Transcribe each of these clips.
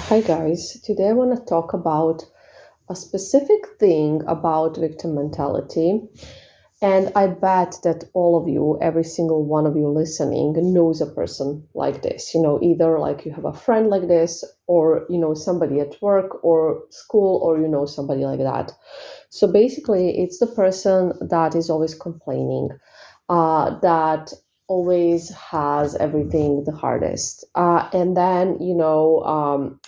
Hi guys, today I want to talk about a specific thing about victim mentality. And I bet that all of you, every single one of you listening, knows a person like this. Either like you have a friend like this, or somebody at work or school, or somebody like that. So basically, it's the person that is always complaining, that always has everything the hardest. And then,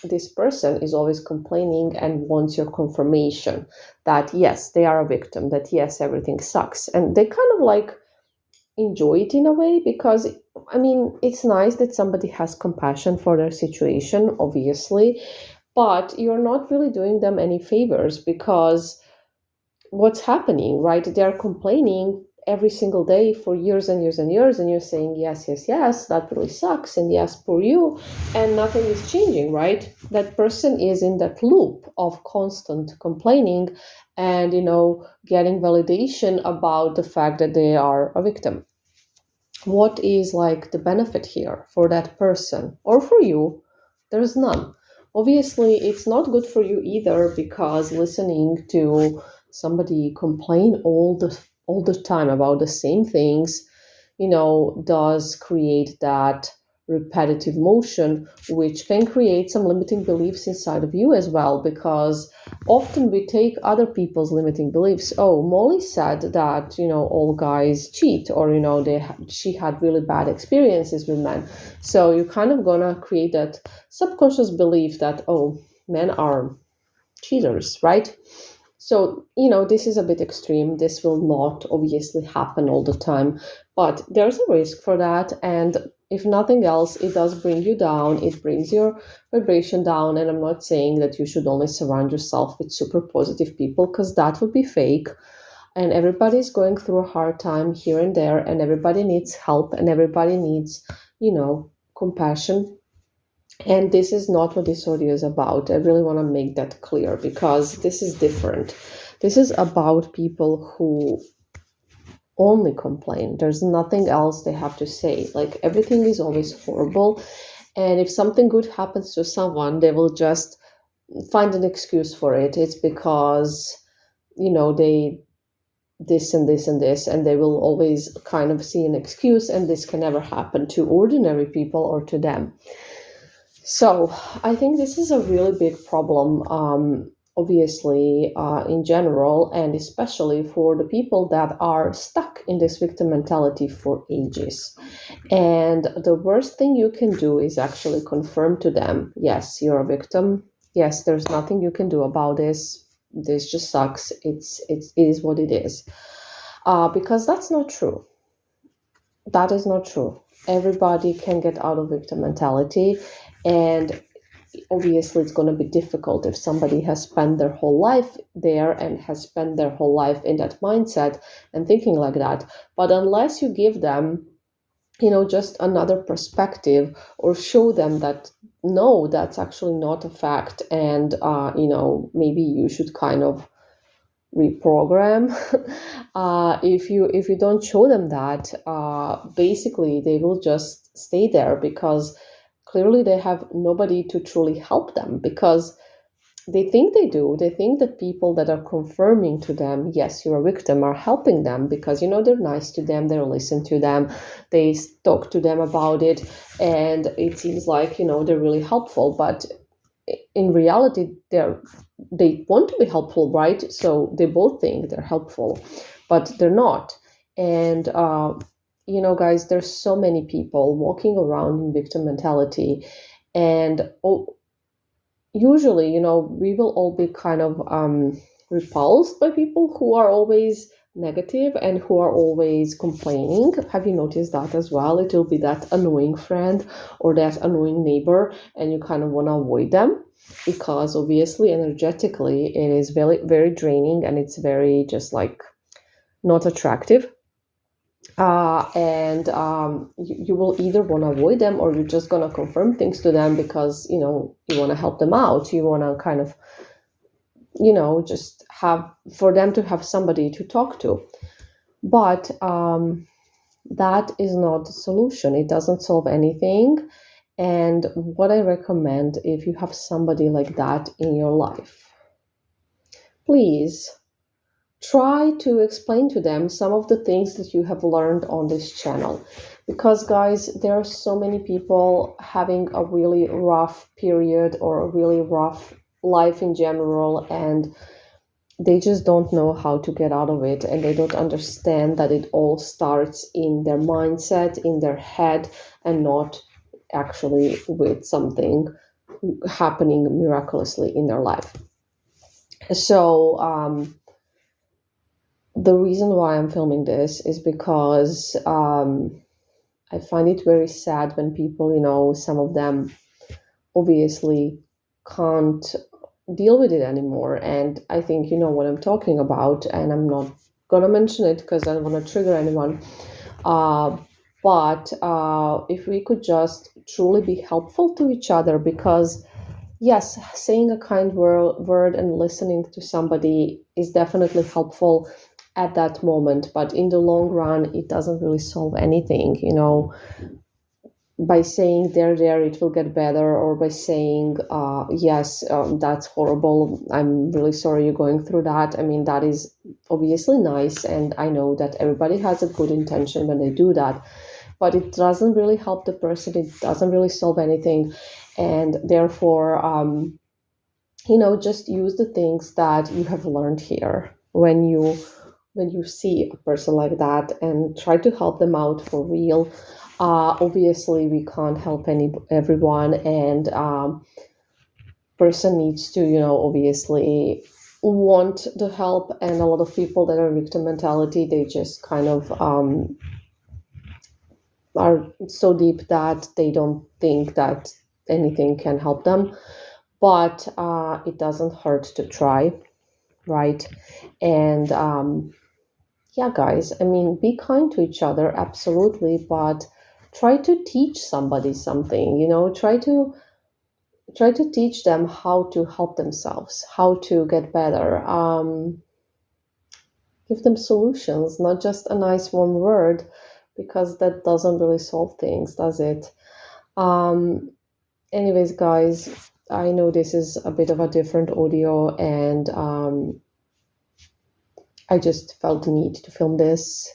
this person is always complaining and wants your confirmation that yes, they are a victim, that yes, everything sucks. And they kind of like enjoy it in a way because, I mean, it's nice that somebody has compassion for their situation, obviously, but you're not really doing them any favors because what's happening, right? They're complaining every single day for years and years and years, and you're saying, yes, yes, yes, that really sucks, and yes, poor you, and nothing is changing, right? That person is in that loop of constant complaining and, getting validation about the fact that they are a victim. What is like the benefit here for that person or for you? There's none. Obviously, it's not good for you either because listening to somebody complain all the time about the same things, does create that repetitive motion, which can create some limiting beliefs inside of you as well, because often we take other people's limiting beliefs. Oh, Molly said that, all guys cheat, or, she had really bad experiences with men. So you're kind of gonna create that subconscious belief that, oh, men are cheaters, right? So, this is a bit extreme. This will not obviously happen all the time, but there's a risk for that. And if nothing else, it does bring you down. It brings your vibration down. And I'm not saying that you should only surround yourself with super positive people because that would be fake. And everybody's going through a hard time here and there, and everybody needs help, and everybody needs, compassion. And this is not what this audio is about. I really want to make that clear because this is different. This is about people who only complain. There's nothing else they have to say. Like everything is always horrible. And if something good happens to someone, they will just find an excuse for it. It's because, they this and this and this, and they will always kind of see an excuse, and this can never happen to ordinary people or to them. So I think this is a really big problem, obviously, in general, and especially for the people that are stuck in this victim mentality for ages. And the worst thing you can do is actually confirm to them, yes, you're a victim. Yes, there's nothing you can do about this. This just sucks. It is what it is. Because that's not true. That is not true. Everybody can get out of victim mentality, and obviously it's going to be difficult if somebody has spent their whole life there and has spent their whole life in that mindset and thinking like that. But unless you give them, just another perspective, or show them that no, that's actually not a fact, and maybe you should kind of reprogram. If you don't show them that, basically they will just stay there because clearly they have nobody to truly help them, because they think they do. They think that people that are confirming to them, yes, you're a victim, are helping them because, they're nice to them, they listen to them, they talk to them about it, and it seems like, they're really helpful. But in reality, they want to be helpful, right? So they both think they're helpful, but they're not. And guys, there's so many people walking around in victim mentality, and usually, we will all be kind of repulsed by people who are always negative and who are always complaining. Have you noticed that as well? It will be that annoying friend or that annoying neighbor, and you kind of want to avoid them because obviously energetically it is very, very draining, and it's very just like not attractive. And you will either want to avoid them, or you're just going to confirm things to them because you want to help them out. You want to kind of just have for them to have somebody to talk to. But that is not the solution. It doesn't solve anything. And what I recommend, if you have somebody like that in your life, please try to explain to them some of the things that you have learned on this channel. Because, guys, there are so many people having a really rough period or a really rough life in general, and they just don't know how to get out of it, and they don't understand that it all starts in their mindset, in their head, and not actually with something happening miraculously in their life. So, the reason why I'm filming this is because I find it very sad when people, some of them obviously can't deal with it anymore. And I think you know what I'm talking about, and I'm not gonna mention it because I don't want to trigger anyone. Uh, but if we could just truly be helpful to each other, because yes, saying a kind word and listening to somebody is definitely helpful at that moment, but in the long run, it doesn't really solve anything. By saying there it will get better, or by saying yes, that's horrible, I'm really sorry you're going through that. I mean, that is obviously nice, and I know that everybody has a good intention when they do that, but it doesn't really help the person, it doesn't really solve anything. And therefore, just use the things that you have learned here when you see a person like that, and try to help them out for real. Obviously, we can't help everyone, and person needs to, obviously want the help. And a lot of people that are victim mentality, they just kind of are so deep that they don't think that anything can help them. But it doesn't hurt to try, right? And yeah, guys, I mean, be kind to each other, absolutely, but try to teach somebody something, try to teach them how to help themselves, how to get better. Give them solutions, not just a nice one word, because that doesn't really solve things, does it? um Anyways, guys, I know this is a bit of a different audio, and I just felt the need to film this.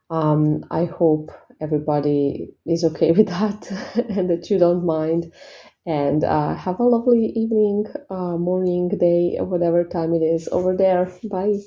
I hope everybody is okay with that and that you don't mind. And have a lovely evening, morning, day, or whatever time it is over there. Bye.